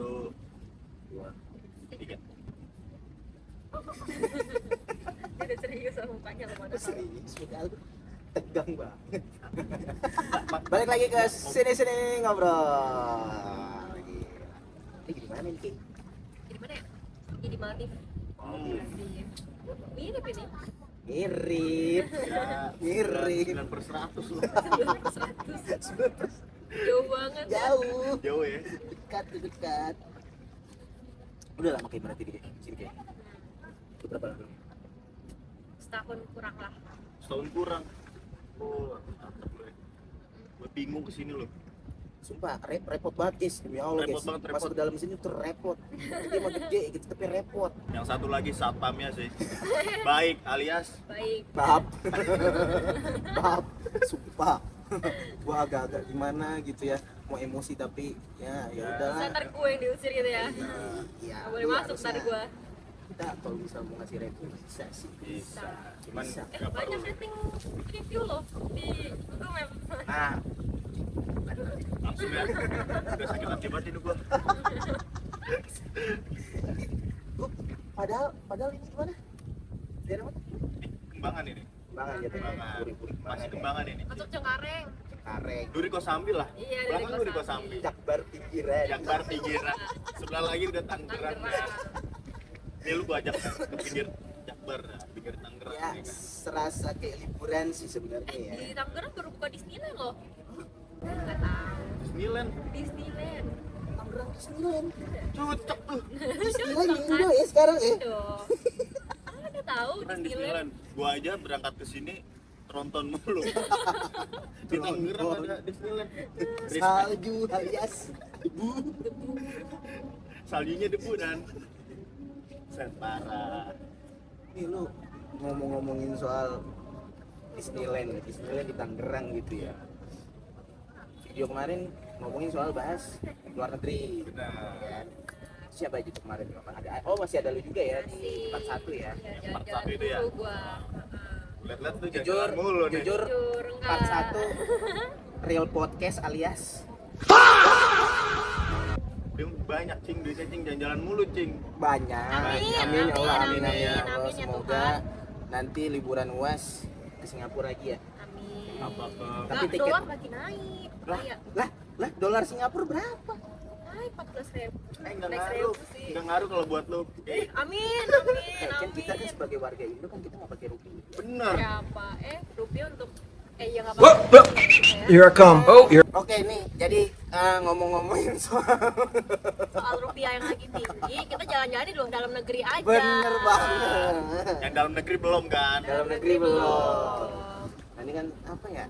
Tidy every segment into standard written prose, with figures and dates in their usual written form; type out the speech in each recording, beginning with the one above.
1, 2, 3. Udah serius sama mukanya lo mana? Serius, padahal tegang banget. Balik lagi ke sini ngobrol. Ini gimana nih, Ki? Jadi mana ya? Jadi Maldives. Mirip ini. Mirip. Mirip. 9/100 loh. 9%. Jauh banget. Jauh. Jauh ya. Dekat. Udah lama kayak berarti di sini kayak. Berapa lama? Setahun kurang lah. Setahun kurang. Oh, mantap gue. Gue bingung kesini loh. Sumpah, repot banget guys, demi Allah Repot guys. banget, repot. Masuk ke dalam sini tuh repot. Dia mah gede gitu tapi repot. Yang satu lagi satpamnya sih. Baik alias Baik. Bab. Sumpah. Gua agak-agak gimana gitu ya. Mau emosi tapi ya udahlah. Ntar gue yang diusir gitu ya. Iya. Gak boleh masuk ntar gue. Kita kalau bisa mau ngasih review bisa sih. bisa. Cuman Bisa. nggak perlu. Banyak rating review loh di Google Maps. Nah, Langsung ya. Udah sakit hati banget hidup gue. padahal ini gimana? Daerah mana? Kembangan ini. Kembangan ya, Kembangan. Puri-puri Masih ya. kembangan ini. Masuk Cengkareng. Kareng. Duri Kosambi lah. Iya, Duri Belakang Duri Kosambi. Kosambi. Jakbar pinggiran. Jakbar pinggiran. Sebelah lagi udah Tangerang. Tangerang. Ini lu gua ajak ke pinggir Jakbar, pinggir Tangerang. Ya, nih kan. serasa kayak liburan sih sebenarnya ya. Di Tangerang baru buka Disneyland loh. Nggak tahu. Disneyland. Disneyland. Tangerang Disneyland. Cocok tuh. Disneyland di Indo ya sekarang ya. Dong. Ada tahu Keren Disneyland. Disneyland. Gua aja berangkat ke sini tronton mulu. Di Tangerang ada Disneyland. Salju alias debu. Saljunya debu dan set parah. Nih lu ngomongin soal Disneyland di Tangerang gitu ya. Video kemarin ngomongin soal bahas luar negeri. Benar. Siapa aja tuh kemarin? Ada, masih ada lu juga ya di part 1 ya. Ya, Part jalan-jalan satu itu ya? dulu gua. Lihat-lihat tuh Jujur, jalan mulu nih. jujur Jujur, enggak. part 1 real podcast alias Dia banyak cing, duitnya cing, jalan-jalan mulu cing. banyak. Amin, Amin ya Allah, amin, amin ya amin, Allah. amin ya Semoga Tuhan. nanti liburan UAS ke Singapura lagi ya. Amin. Apa ke Tapi Nggak, tiket- dolar lagi naik. Iya. Lah, dolar Singapura berapa? Naik 14.000. nggak 14.000 ngaruh, sih. nggak ngaruh kalau buat lu. Amin, Kan kita kan amin. sebagai warga Indo kan kita nggak pakai rupiah. Bener. Ya apa? Rupiah untuk ya nggak apa-apa. Ya. Here I come. Oh, here. Oke nih, jadi ngomong-ngomongin soal Soal rupiah yang lagi tinggi, kita jalan-jalan di dalam negeri aja. bener banget. Yang dalam negeri belum kan? Dalam negeri belum. Nah, ini kan apa ya?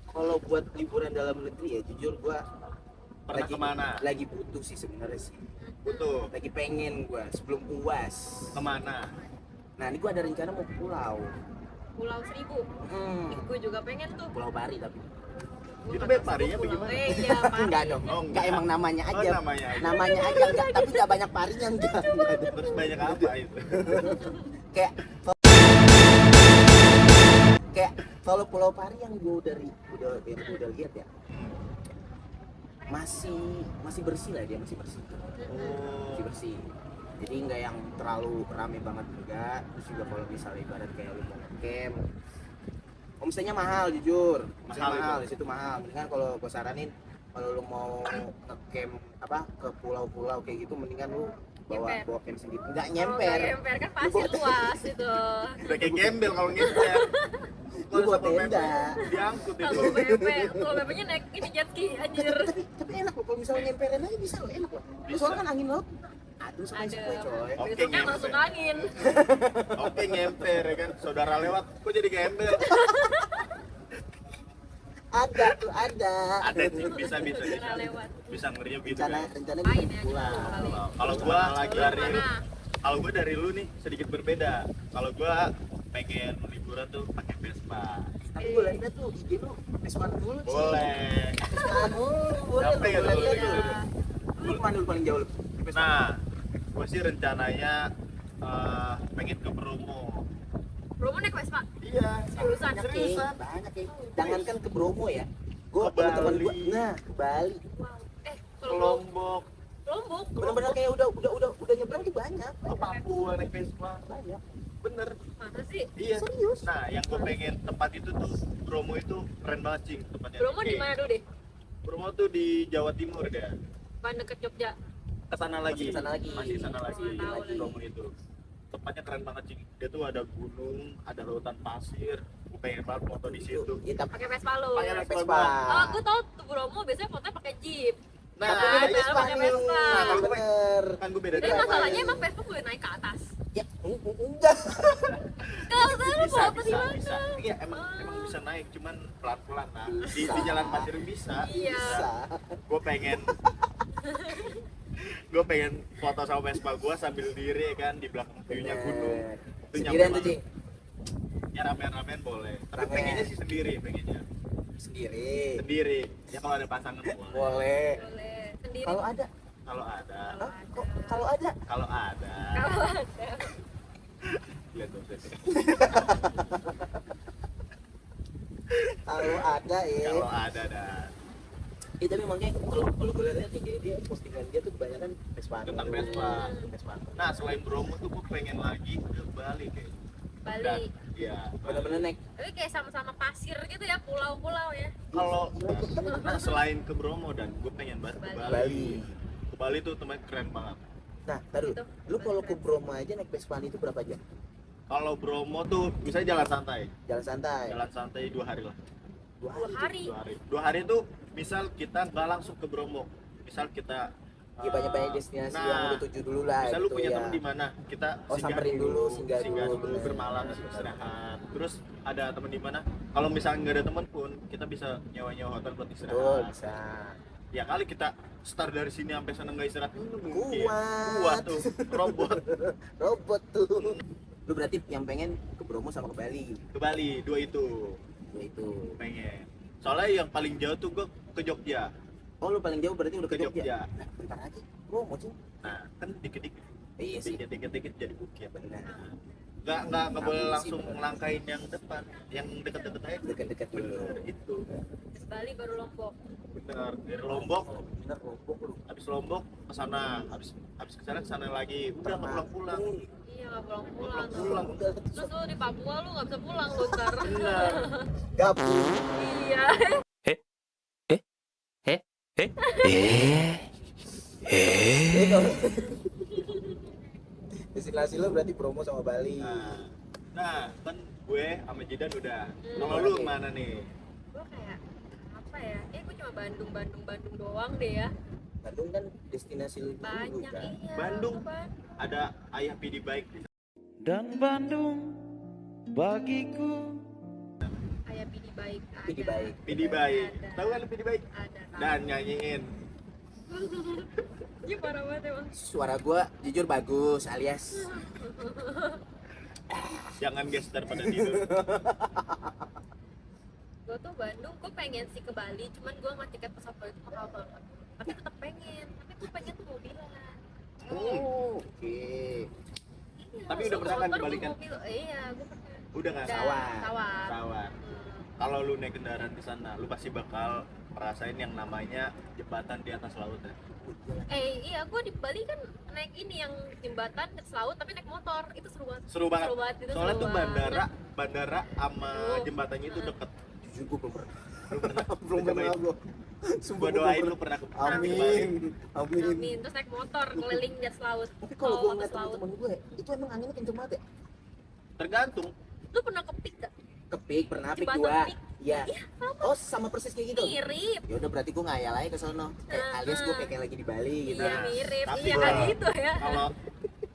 Kalau buat liburan dalam negeri ya, jujur gua Pernah kemana? Lagi butuh sih sebenarnya sih. Butuh. Lagi pengen gua sebelum UAS. Kemana? Nah, ini gua ada rencana mau ke pulau. Pulau Seribu. Gue juga pengen tuh. Pulau Bari tapi. Gua Itu nggak Beb, tahu parinya pulau. bagaimana? Iya, pari. Enggak dong. Oh, Enggak, emang namanya Oh, aja. namanya aja. Namanya aja enggak, tapi enggak banyak parinya enggak. Terus banyak apa itu? Kayak kalau Pulau Pari yang gue udah lihat ya, masih bersih lah, dia masih bersih. Oh. Masih bersih. Jadi nggak yang terlalu rame banget juga. Terus juga kalau misalnya ibarat kayak lu mau ngecamp, homestay-nya mahal jujur. Mahal Mahal, itu. di situ mahal. Mendingan kalau gue saranin kalau lu mau ngecamp ke pulau-pulau kayak gitu, mendingan lu Nyemper. bawa camp sendiri. Nggak Oh, nyemper. nggak nyemper kan pasir luas itu. Udah kayak gembel kalau ngecer. Lu bawa tenda. Diangkut itu. Kalau BP-nya naik ini jet ski anjir. Tapi enak loh kalau misalnya nyemperin aja bisa loh, enak loh. Bisa. Soalnya kan angin laut aduh sampai Ada. coy. Oke, Besoknya nyemper. masuk angin. Oke ngemper ya kan. Saudara lewat, kok jadi gembel? Ada tuh ada. Ada sih, bisa. Saudara lewat. Bisa ngerinya gitu Rencana kan. kita Main ya, pulang. gitu. Kalau gua lagi dari Mana? dari lu nih sedikit berbeda. Kalau gua pengen liburan tuh pakai Vespa. Tapi gue lihat tuh IG lu S1 dulu sih. Boleh. S1 dulu, boleh. Capek ya lu Boleh, gitu. boleh. Lu kemana dulu paling jauh lu? Nah, gua sih rencananya pengen ke Bromo. Bromo naik Vespa. Iya. Seriusan? Seriusan. Banyak ya. Jangankan ke Bromo ya. Gue Ke teman gue, Bali. nah ke Bali. Wow. Ke Kalau Lombok. Bener-bener kayak udah nyebrang tuh banyak. ke Papua naik Vespa. Banyak. Bener. Masa sih? Iya. Serius? Nah, yang gue pengen tempat itu tuh Bromo itu keren banget cing tempatnya. Bromo di mana dulu deh? Bromo tuh di Jawa Timur dia. Pan deket Jogja. Kesana lagi. Masih kesana lagi. Masih kesana lagi. Nggak tahu lagi. Bromo itu. Tempatnya keren banget cing. Dia tuh ada gunung, ada lautan pasir. Gue pengen banget foto di situ. Iya, tapi Pakai Vespa lo. Pakai Vespa. Vespa. Oh, gue tau tuh Bromo biasanya fotonya pakai Jeep. Nah, Tapi ini itu Vespa pakai nih. Vespa. Nah, kalau gue Bener. kan gue beda Tapi drama. masalahnya emang Vespa boleh naik ke atas. Ya, enggak. Kalau saya lu Bisa, foto di bisa, mana? bisa. Iya, emang bisa naik, cuman pelan-pelan lah. Di jalan pasir bisa. Iya. Bisa. Gue pengen gue pengen foto sama Vespa gue sambil diri kan di belakang view-nya gunung. Itu Sendirian nyaman tuh, Cing. banget. Ya ramen-ramen boleh. Tapi Ramen. pengennya sih sendiri, pengennya. Sendiri. Sendiri. Ya kalau ada pasangan boleh. Boleh. Boleh. Sendiri. Kalau ada. Kalau ada. Hah? Kok kalau ada? Kalau ada. Kalau ada. Lihat tuh. Kalau ada ya. Kalau ada dah. Tapi makanya kalau gue lihat dia postingan dia tuh kebanyakan Vespa. Tentang Vespa. Vespa. Nah, selain Bromo tuh gue pengen lagi ke Bali deh. Bali. Iya. Bener-bener naik. Tapi kayak sama-sama pasir gitu ya, pulau-pulau ya. Kalau nah selain ke Bromo dan gue pengen banget ke Bali. Bali. Bali. Ke Bali tuh tempat keren banget. Nah, taruh. Gitu. Lu kalau ke Bromo aja naik Vespa itu berapa jam? Kalau Bromo tuh bisa jalan santai. Jalan santai. Jalan santai 2 hari lah. 2 2 hari. 2 hari. 2 hari tuh misal kita nggak langsung ke Bromo. Misal kita Ya banyak-banyak destinasi nah, yang udah tuju dulu lah misal gitu lu punya ya. temen di mana? Kita Oh, samperin dulu, singgah dulu, bener. bermalam istirahat. Terus ada temen di mana? Kalau misalnya nggak ada temen pun kita bisa nyewa hotel buat Betul, istirahat. bisa. Ya kali kita start dari sini sampai sana nggak istirahat mungkin. Kuat. Kuat tuh robot. Robot tuh. Lu berarti yang pengen ke Bromo sama ke Bali. Ke Bali 2 itu Ya itu. pengen. Soalnya yang paling jauh tuh gue ke Jogja. Oh, lu paling jauh berarti udah ke Ke Jogja. Jogja. Nah, bentar lagi. Bromo, Cing. Nah, kan dikit-dikit. Iya sih. Dikit-dikit jadi bukit. Benar. Nggak boleh Ambisi, langsung bener. ngelangkain yang depan, yang deket-deket aja. Deket-deket dulu. Bener itu. Terus Bali baru Lombok. Bener dari Lombok, Bener Lombok lu. habis Lombok ke sana, habis ke sana lagi. Udah nggak pulang-pulang. Iya, nggak pulang-pulang. Pulang. Terus lu di Papua lu nggak bisa pulang lu ntar. Bener. Gabung. Iya. Jadi kalau destinasi lu berarti Bromo sama Bali. Nah, kan gue sama Jidan udah. Hmm. Kalau lu mana nih? Gue kayak apa ya? Gue cuma Bandung doang deh ya. Bandung kan destinasi lu dulu Banyak kan. iya. Bandung. Bandung. Ada Ayah Pidi Baik di sana. Dan Bandung bagiku Kayak Pidi Baik. Pidi ada. Baik. Pidi Baik. Ada. Tahu kan lu Pidi Baik? Ada. Dan nyanyiin. Ini parah banget emang. Suara gua jujur bagus alias Jangan gestar pada tidur. Gue tuh Bandung, gue pengen sih ke Bali, cuman gue nggak tiket pesawat itu mahal banget. Tapi tetap pengen, tapi gue pengen tuh mobilan. Oh, oke. Iya, Tapi udah pernah kan motor ke Bali gua kan? mobil. Iya, gue pernah. Udah nggak? Udah, Sawar. Sawar. Sawar. Kalau lu naik kendaraan di sana, lu pasti bakal merasain yang namanya jembatan di atas laut ya. Iya, gue di Bali kan naik ini yang jembatan ke laut tapi naik motor, itu seru banget. Seru banget. Itu Soalnya seru tuh banget. bandara sama Oh. jembatannya itu deket. Jujur gua belum pernah. Lu pernah? Belum Lu pernah cobain? gua. Gua doain lu pernah ke Bali. Amin. Amin. Amin. Terus naik motor keliling di atas laut. Tapi kalau gua Ke ngeliat atas laut. temen-temen gue, itu emang anginnya kenceng banget ya? Tergantung. Lu pernah ke Pik gak? Kepik, pernah pik Jembatan gua. Pik. Iya. Iya, sama. Oh, sama persis kayak gitu. Mirip. Ya udah berarti gua ngayal aja ke sono. Alias gua kayak lagi di Bali gitu. Iya, mirip. Tapi Iya, gua- kayak gitu ya. Kalau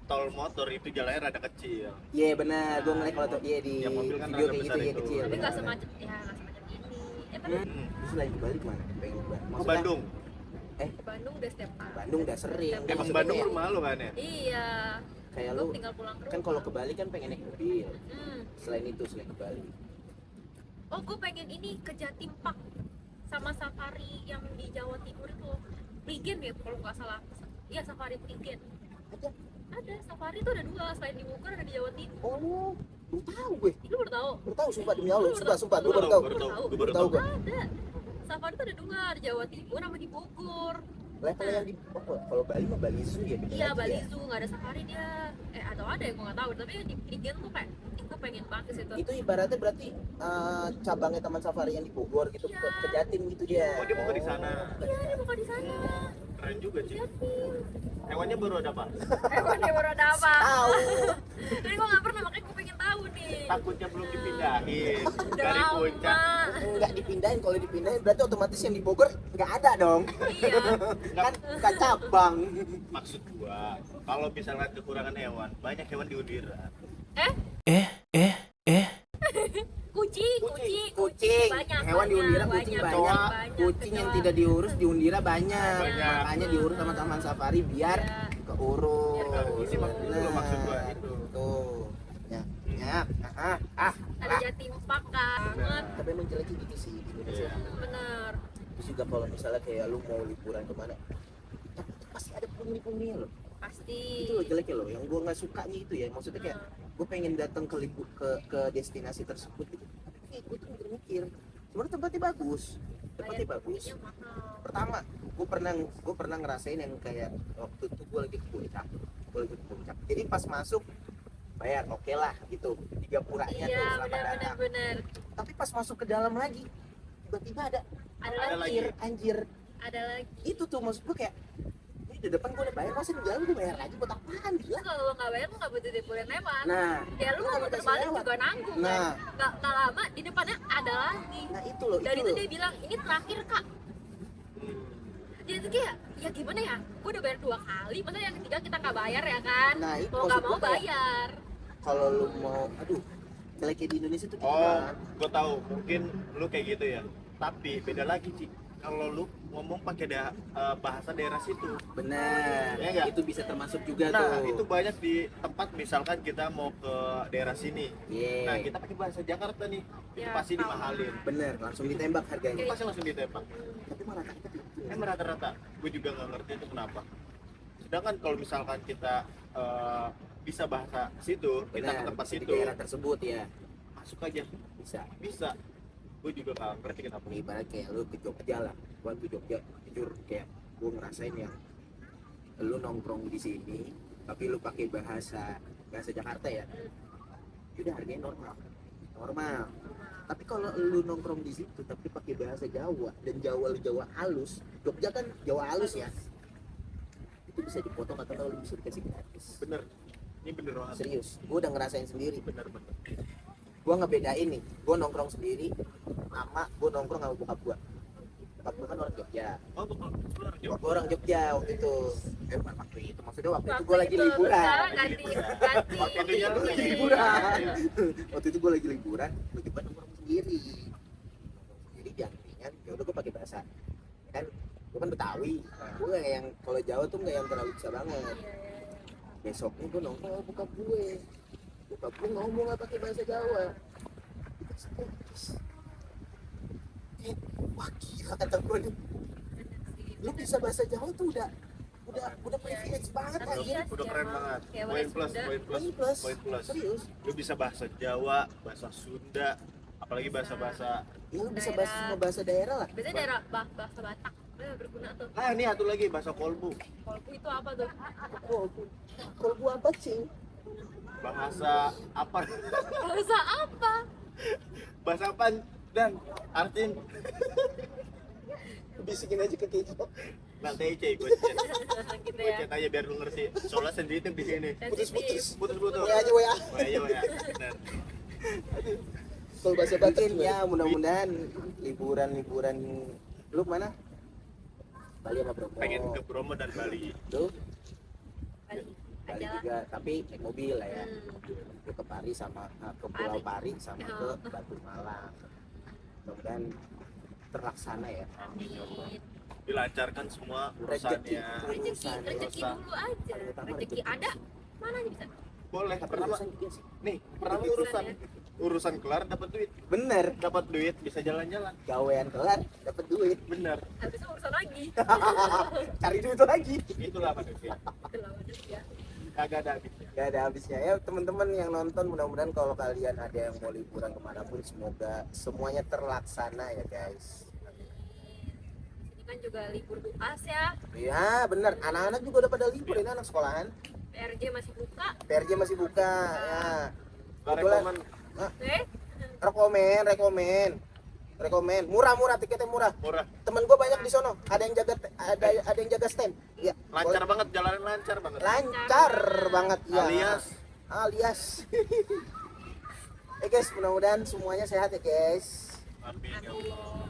tol motor itu jalannya rada kecil. Iya benar, gua ngeliat kalau tuh iya di Yang mobil kan video rada kayak gitu besar ya itu. kecil. Tapi benar. nggak semacam ini. Bener. Hmm. Terus lagi di Bali kemana? Pengen ke Bali. Ke Bandung. Ke Bandung udah setiap hari. Bandung udah sering. Emang Emang Maksudnya Bandung kayak- rumah lu kan ya? Iya. Kayak Lu lu tinggal pulang ke rumah. kan kalau ke Bali kan pengen naik mobil. Hmm. Selain itu, selain ke Bali. Oh, gue pengen ini ke Jatim Park sama safari yang di Jawa Timur itu loh. Prigen ya kalau nggak salah. Iya, safari Prigen. Ada. Ada safari itu ada 2, selain di Bogor ada di Jawa Timur. Oh, belum tahu gue. Lu baru tahu? Baru tahu sumpah demi Allah. Sumpah, Gua gue baru tahu. baru tahu. Gua Baru baru tahu tahu. gue. Ada. Safari itu ada 2, di Jawa Timur sama di Bogor. Level yang di kalau Bali mah Bali Zoo ya, beda Iya, lagi Bali ya. Zoo nggak ada safari dia. Atau ada yang gue nggak tahu. Tapi yang di Prigen tuh kayak, gue pengen banget ke situ. Itu ibaratnya berarti cabangnya Taman Safari yang di Bogor gitu, ke Jatim gitu dia. Oh, dia buka di sana. Iya, dia bukan di sana. Keren juga sih. Jatim. Hewannya baru ada apa? Hewannya baru ada apa? Tahu. Jadi gue nggak pernah, makanya gue pengen tahu nih. Takutnya belum dipindahin Udah dari lama. puncak. Nggak dipindahin, kalau dipindahin berarti otomatis yang di Bogor nggak ada dong. Iya. Kan bukan cabang. Maksud gua, kalau misalnya kekurangan hewan, banyak hewan di Undira. Kucing. Banyak, hewan di Undira kucing banyak. Kucing yang tidak diurus di Undira banyak. Banyak. Makanya diurus sama Taman Safari biar Iya. keurus. Biar keurus. Ini maksud gua, maksud gua itu. Tuh. Ya. Ada Jatim Park banget. Tapi emang jeleknya gitu sih di Indonesia. Bener. Terus juga kalau misalnya kayak lu mau liburan kemana, pasti ada pungli-punglinya loh. Pasti. Itu loh jeleknya loh. Yang gua nggak sukanya itu ya. Maksudnya kayak gue pengen datang ke destinasi tersebut gitu. Tapi gue tuh mikir, sebenarnya tempatnya bagus. Tempatnya bagus. Kucingnya mahal. Pertama, gue pernah ngerasain yang kayak waktu itu gue lagi ke puncak. Jadi pas masuk bayar oke lah gitu, 3 puranya Iya, tuh selamat datang. benar. Tapi pas masuk ke dalam lagi, tiba-tiba ada Ada lagi. anjir. Ada lagi. Itu tuh maksud gue kayak, ini di depan gue udah bayar, masa di dalam gue bayar lagi buat apaan Lu gila. kalau lo nggak bayar lu nggak butuh boleh lewat. Nah, Ya lu mau muter balik juga nanggung Nah. kan. Nggak lama di depannya ada lagi. nah itu loh, Dari itu itu loh. dia bilang ini terakhir kak. Jadi kayak ya gimana ya? Gue udah bayar 2 kali, masa yang ketiga kita nggak bayar ya kan? Nah, itu Mau nggak maksud mau gua kayak- bayar. Kalau lu mau, aduh, jeleknya di Indonesia tuh gitu Oh, kan. gua tahu. Mungkin lu kayak gitu ya. Tapi beda lagi, Ci. Kalau lu ngomong pakai bahasa daerah situ. Bener, Ya nggak? itu bisa termasuk juga Nah, tuh. itu banyak di tempat misalkan kita mau ke daerah sini. Iya. Nah, kita pakai bahasa Jakarta nih. Itu Ya, pasti tahu. dimahalin. Bener, langsung ditembak Itu harganya. pasti langsung ditembak. Tapi malah kita gitu. Emang rata-rata. Gue juga nggak ngerti itu kenapa. Sedangkan kalau misalkan kita bisa bahasa situ, kita ke Bener, tempat di situ, daerah tersebut ya masuk aja. bisa. Gue juga nggak ngerti kenapa. Nih, ibarat kayak lu ke Jogja lah, gua ke Jogja jujur kayak gua ngerasain yang lu nongkrong di sini tapi lu pakai bahasa Jakarta ya, udah harganya normal. Tapi kalau lu nongkrong di situ tapi pakai bahasa Jawa dan lu Jawa halus, Jogja kan Jawa halus ya, itu bisa dipotong atau lu bisa dikasih gratis. Bener. Ini bener banget. Serius, gua udah ngerasain sendiri. Bener. Gua ngebedain nih, gua nongkrong sendiri sama gua nongkrong sama bokap gua kan orang Jogja. Oh, betul. Gua orang Jogja waktu itu. Bukan waktu itu, maksudnya waktu itu Waktu gua lagi itu, liburan. sekarang ganti. Waktunya lu lagi liburan. Waktu itu gua lagi liburan, gua coba nongkrong sendiri. Jadi jangan ya udah gua pakai bahasa. Kan gua kan Betawi. Gua nggak yang kalau Jawa tuh nggak yang terlalu bisa banget. Besoknya gua nongkrong sama bokap gue. Bokap gue ngomong nggak pakai bahasa Jawa. Wah gila kata gue nih, lu bisa bahasa Jawa tuh udah privilege banget Tapi aja. iya, Udah keren banget. Kayak Poin plus, Sunda. poin plus. Serius, Lu bisa bahasa Jawa, bahasa Sunda, apalagi bahasa-bahasa. ya lu bisa bahasa semua bahasa daerah lah. Biasanya daerah bahasa Batak. Berguna tuh. Nah, ini satu lagi bahasa Kolbu. Kolbu itu apa tuh? Kalau gua apa sih? Bahasa apa? Bahasa apa? Bahasa apa? Dan Artin Bisikin aja ke Kejo. nanti cek gue Gitu ya. chat aja biar lu ngerti. Soalnya sensitif di sini. Sensitif. Putus-putus. Ya aja ya. Ya. Benar. Kalau bahasa Batak ya mudah-mudahan liburan lu mana? Bali sama Bromo. Pengen ke Bromo dan Bali. Tuh, Bali Bali aja lah. juga, tapi naik mobil lah ya. Gue ke Pari sama ke Pulau Pari sama ke Batu Malang. Mudah-mudahan terlaksana ya. Amin. Dilancarkan semua Rezeki. urusannya. Rezeki dulu aja. Rezeki ada, mana aja bisa. Boleh. Pertama, Urusan juga sih. nih, pertama urusan kelar dapat duit. Bener, Dapat duit bisa jalan-jalan. gawean kelar dapat duit. Bener. Habis itu urusan lagi. Cari duit lagi. Itulah manusia. Itu lah manusia. Kagak ada habisnya. Gak ada habisnya ya teman-teman yang nonton, mudah-mudahan kalau kalian ada yang mau liburan kemanapun semoga semuanya terlaksana ya guys. Jadi kan juga libur UAS ya, Ya bener, anak-anak juga udah pada libur ini, anak sekolahan. PRJ masih buka. PRJ masih buka ya. Kebetulan Rekomen rekomen murah tiketnya murah. murah, Temen gue banyak di sono, ada yang jaga stand ya. lancar banget, jalanan lancar banget. Lancar banget ya. Alias guys, mudah-mudahan semuanya sehat ya guys. Amin ya Allah.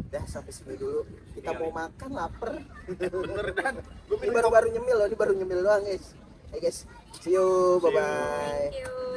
Udah sampai sini dulu, kita Iya, mau makan, lapar. Bener Dan, gue Ini baru nyemil loh, ini baru nyemil doang guys. Guys, see you, bye bye. Thank you.